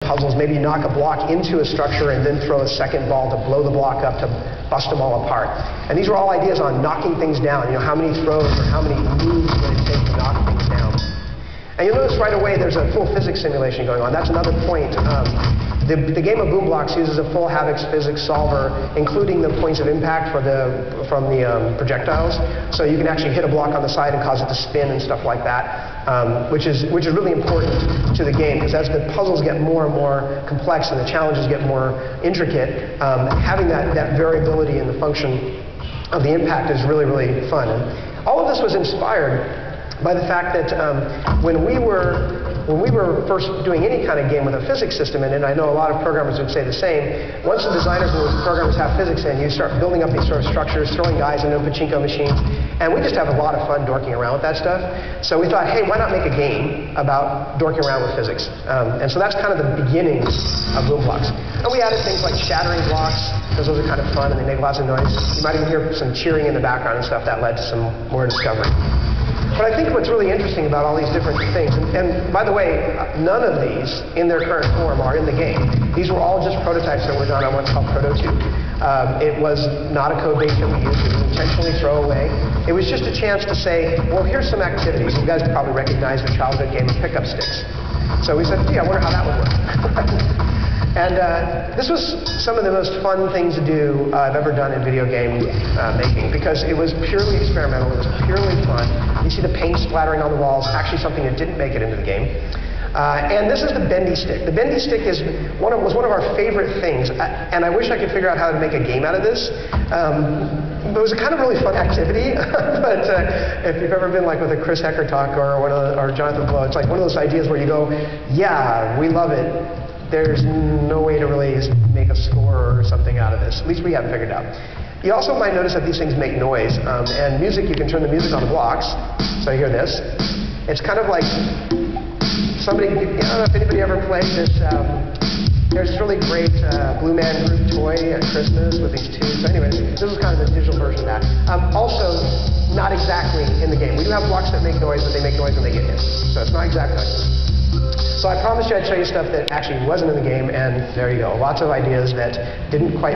puzzles. Maybe you knock a block into a structure and then throw a second ball to blow the block up to bust them all apart. And these were all ideas on knocking things down. You know, how many throws or how many moves would it take to knock things down? And you'll notice right away there's a full physics simulation going on. That's another point. The game of BLOX uses a full Havix physics solver, including the points of impact from the projectiles. So you can actually hit a block on the side and cause it to spin and stuff like that, which is really important to the game, because as the puzzles get more and more complex and the challenges get more intricate, having that variability in the function of the impact is really, really fun. And all of this was inspired by the fact that when we were first doing any kind of game with a physics system in it, and I know a lot of programmers would say the same, once the designers and the programmers have physics in, you start building up these sort of structures, throwing guys into pachinko machines, and we just have a lot of fun dorking around with that stuff. So we thought, hey, why not make a game about dorking around with physics? And so that's kind of the beginnings of BLOX. And we added things like shattering blocks, because those are kind of fun and they make lots of noise. You might even hear some cheering in the background and stuff. That led to some more discovery. But I think what's really interesting about all these different things, and by the way, none of these in their current form are in the game. These were all just prototypes that were done on what's called Proto 2. It was not a code base that we used. It was intentionally throwaway. It was just a chance to say, well, here's some activities. You guys probably recognize the childhood game of pickup sticks. So we said, gee, I wonder how that would work. And this was some of the most fun things to do I've ever done in video game making, because it was purely experimental, it was purely fun. You see the paint splattering on the walls, actually something that didn't make it into the game. And this is the bendy stick. The bendy stick was one of our favorite things, and I wish I could figure out how to make a game out of this. It was a kind of really fun activity, but if you've ever been like with a Chris Hecker talk or Jonathan Blow, it's like one of those ideas where you go, yeah, we love it. There's no way to really make a score or something out of this. At least we haven't figured it out. You also might notice that these things make noise. And music, you can turn the music on the blocks. So you hear this. It's kind of like somebody, I don't know if anybody ever played this. There's this really great Blue Man Group toy at Christmas with these tubes. So anyways, this is kind of the digital version of that. Also, not exactly in the game. We do have blocks that make noise, but they make noise when they get hit. So it's not exactly like this. So I promised you I'd show you stuff that actually wasn't in the game, and there you go. Lots of ideas that didn't quite